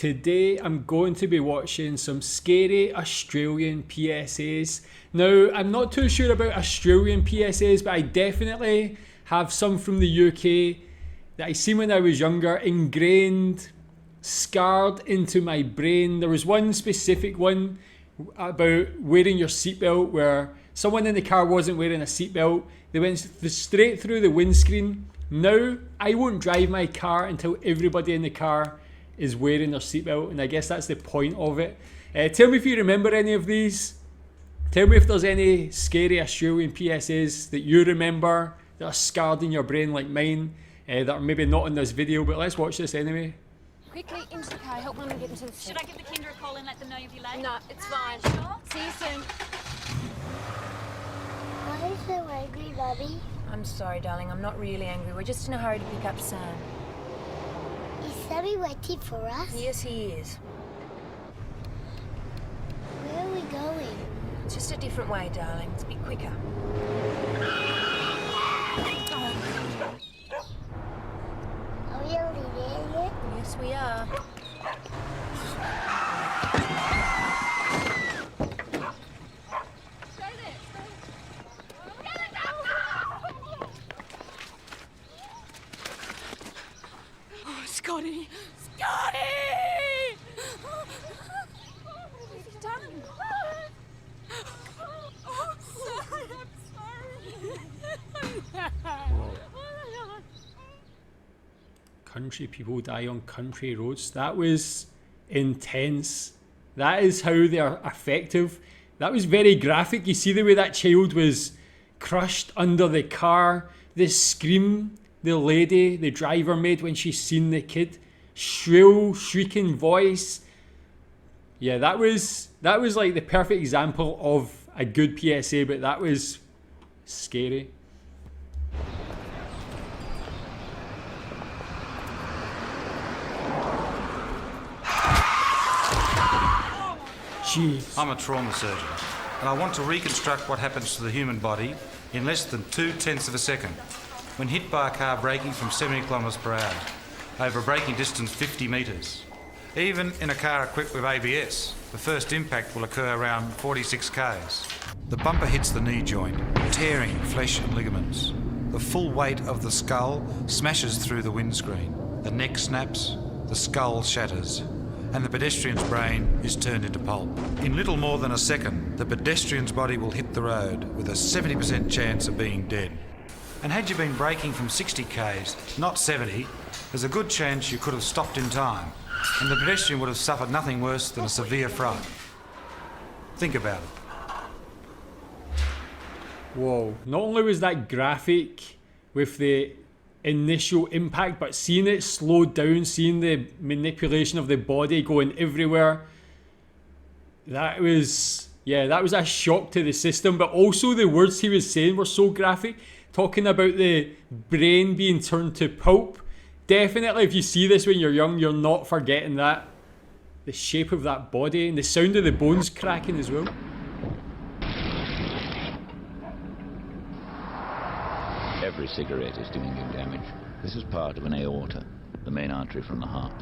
Today I'm going to be watching some scary Australian PSAs. Now, I'm not too sure about Australian PSAs, but I definitely have some from the UK that I seen when I was younger, ingrained, scarred into my brain. There was one specific one about wearing your seatbelt where someone in the car wasn't wearing a seatbelt. They went straight through the windscreen. Now, I won't drive my car until everybody in the car is wearing their seatbelt, and I guess that's the point of it. Tell me if you remember any of these. Tell me if there's any scary Australian PSAs that you remember that are scarred in your brain like mine, that are maybe not in this video, but let's watch this anyway. Quickly into the car, help Mum get into the Should I give the kinder a call and let them know you'll be late? No, it's fine. Sure. See you soon. Why are you so angry, Mummy? I'm sorry, darling. I'm not really angry. We're just in a hurry to pick up Sam. Is Sammy waiting for us? Yes, he is. Where are we going? It's just a different way, darling. It's a bit quicker. Are we already there yet? Yes, we are. Scotty! Scotty! What have you done? Oh, sorry, I'm sorry. Country people die on country roads. That was intense. That is how they are effective. That was very graphic. You see the way that child was crushed under the car. The scream the lady, the driver, made when she seen the kid. Shrill, shrieking voice. Yeah, that was like the perfect example of a good PSA, but that was scary. Jeez. I'm a trauma surgeon, and I want to reconstruct what happens to the human body in less than 0.2 of a second when hit by a car braking from 70 kilometres per hour over a braking distance 50 metres. Even in a car equipped with ABS, the first impact will occur around 46 k's. The bumper hits the knee joint, tearing flesh and ligaments. The full weight of the skull smashes through the windscreen. The neck snaps, the skull shatters, and the pedestrian's brain is turned into pulp. In little more than a second, the pedestrian's body will hit the road with a 70% chance of being dead. And had you been braking from 60 k's, not 70, there's a good chance you could have stopped in time, and the pedestrian would have suffered nothing worse than a severe fright. Think about it. Whoa. Not only was that graphic with the initial impact, but seeing it slowed down, seeing the manipulation of the body going everywhere, that was a shock to the system. But also the words he was saying were so graphic, talking about the brain being turned to pulp. Definitely, if you see this when you're young, you're not forgetting that. The shape of that body and the sound of the bones cracking as well. Every cigarette is doing you damage. This is part of an aorta, the main artery from the heart.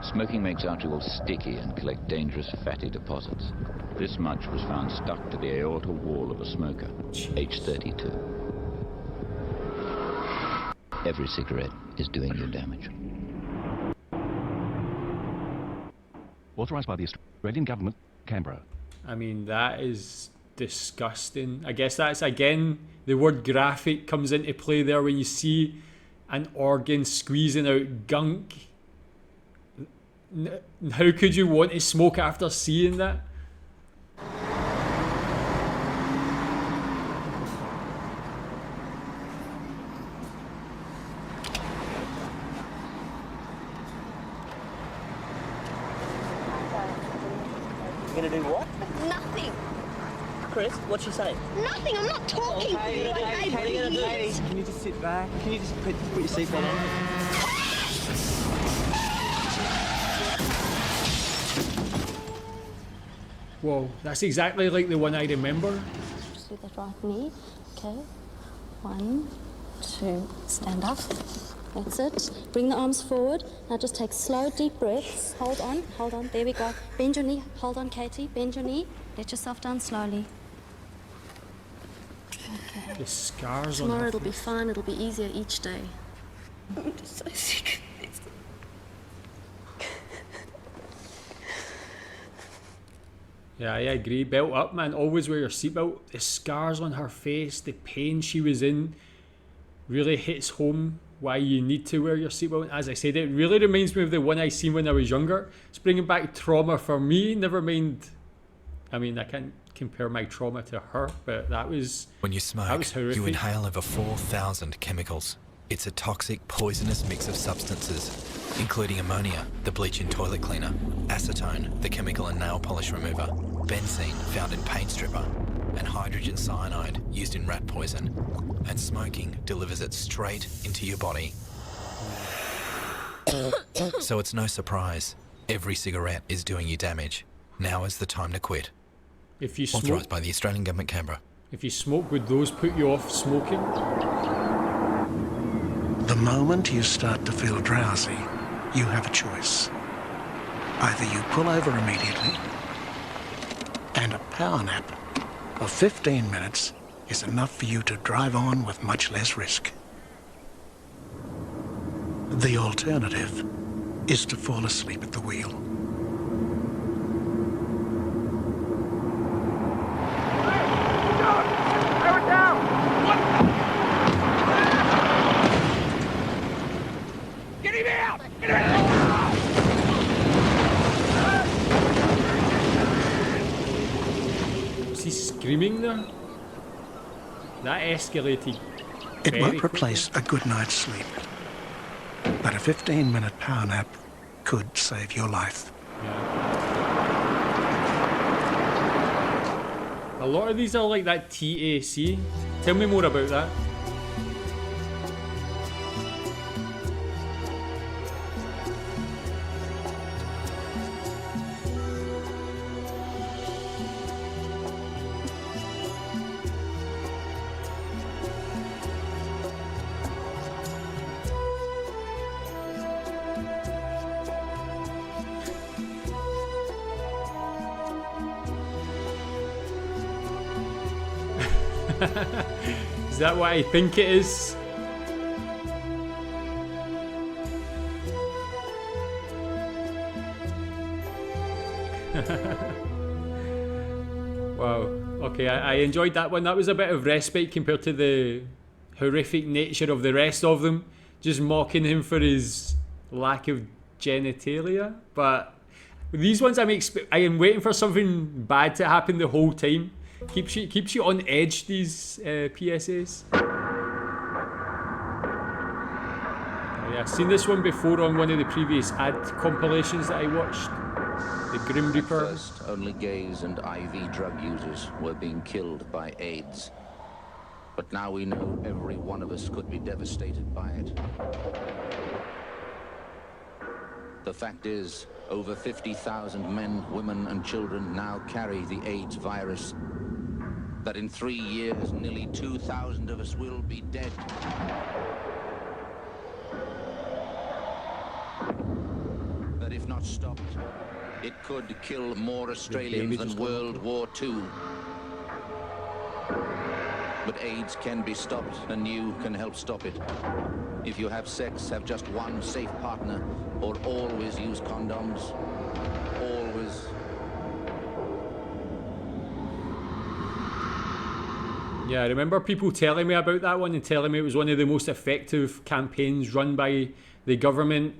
Smoking makes arterioles sticky and collect dangerous fatty deposits. This much was found stuck to the aorta wall of a smoker, age 32. Every cigarette is doing you damage. Authorised by the Australian Government, Canberra. I mean, that is disgusting. I guess that's, again, the word graphic comes into play there when you see an organ squeezing out gunk. How could you want to smoke after seeing that? You're gonna do what? Nothing. Chris, what's she saying? Nothing. I'm not talking. Okay, what are you gonna do? Can you just sit back? Can you just put your seatbelt on? Whoa, that's exactly like the one I remember. Just do the right knee. Okay. 1, 2, stand up. That's it. Bring the arms forward. Now just take slow, deep breaths. Hold on, hold on. There we go. Bend your knee. Hold on, Katie. Bend your knee. Let yourself down slowly. Okay. The scars on Tomorrow her it'll be face. fine. It'll be easier each day. I'm just so sick of this. Yeah, I agree. Belt up, man. Always wear your seatbelt. The scars on her face, the pain she was in, really hits home why you need to wear your seatbelt. As I said, it really reminds me of the one I seen when I was younger. It's bringing back trauma for me. Never mind. I mean, I can't compare my trauma to her, but that was When you smoke, that was horrific. you inhale over 4,000 chemicals. It's a toxic, poisonous mix of substances, including ammonia, the bleach in toilet cleaner, acetone, the chemical in nail polish remover, benzene, found in paint stripper, and hydrogen cyanide, used in rat poison. And smoking delivers it straight into your body. So it's no surprise. Every cigarette is doing you damage. Now is the time to quit. If you smoke, Authorised by the Australian Government, Canberra. if you smoke, would those put you off smoking? The moment you start to feel drowsy, you have a choice. Either you pull over immediately, and a power nap of 15 minutes is enough for you to drive on with much less risk. The alternative is to fall asleep at the wheel. Was he screaming there? That escalated. It very won't quickly. replace a good night's sleep, but a 15-minute power nap could save your life. A lot of these are like that TAC. Tell me more about that. Is that what I think it is? Wow. Okay, I enjoyed that one. That was a bit of respite compared to the horrific nature of the rest of them. Just mocking him for his lack of genitalia. But these ones, I am waiting for something bad to happen the whole time. Keeps you on edge, these PSAs. Yeah, I've seen this one before on one of the previous ad compilations that I watched. The Grim Reaper. At first, only gays and IV drug users were being killed by AIDS. But now we know every one of us could be devastated by it. The fact is, over 50,000 men, women and children now carry the AIDS virus. That in 3 years, nearly 2,000 of us will be dead. That if not stopped, it could kill more Australians than World War II. But AIDS can be stopped, and you can help stop it. If you have sex, have just one safe partner, or always use condoms. Always. Yeah, I remember people telling me about that one and telling me it was one of the most effective campaigns run by the government.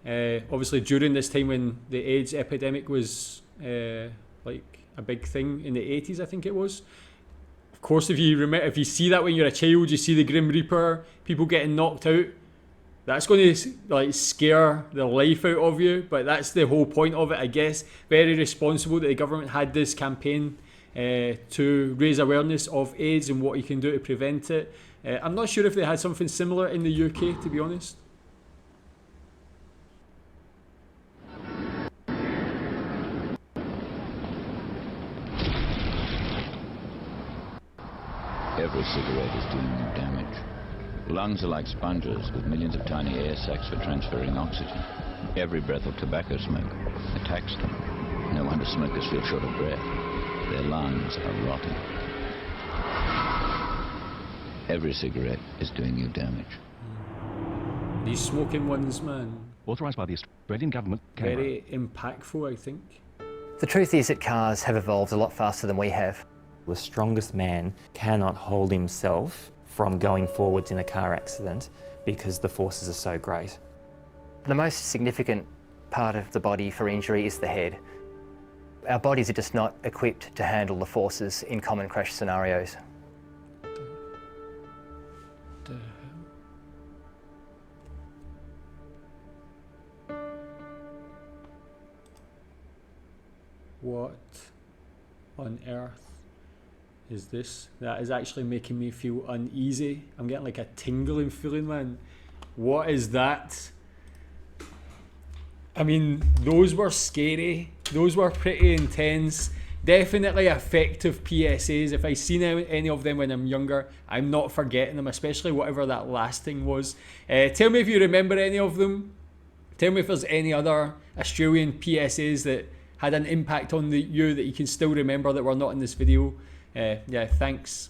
Obviously during this time when the AIDS epidemic was like a big thing in the 80s, I think it was. Of course, if you see that when you're a child, you see the Grim Reaper, people getting knocked out. That's going to like scare the life out of you, but that's the whole point of it, I guess. Very responsible that the government had this campaign to raise awareness of AIDS and what you can do to prevent it. I'm not sure if they had something similar in the UK, to be honest. Every cigarette is doing you damage. Lungs are like sponges with millions of tiny air sacs for transferring oxygen. Every breath of tobacco smoke attacks them. No wonder smokers feel short of breath. Their lungs are rotting. Every cigarette is doing you damage. These smoking ones, man. Authorised by the Australian government. Very impactful, I think. The truth is that cars have evolved a lot faster than we have. The strongest man cannot hold himself from going forwards in a car accident because the forces are so great. The most significant part of the body for injury is the head. Our bodies are just not equipped to handle the forces in common crash scenarios. What on earth is this? That is actually making me feel uneasy. I'm getting like a tingling feeling, man. What is that? I mean, those were scary. Those were pretty intense. Definitely effective PSAs. If I seen any of them when I'm younger, I'm not forgetting them, especially whatever that last thing was. Tell me if you remember any of them. Tell me if there's any other Australian PSAs that had an impact on you that you can still remember that were not in this video. Yeah, thanks.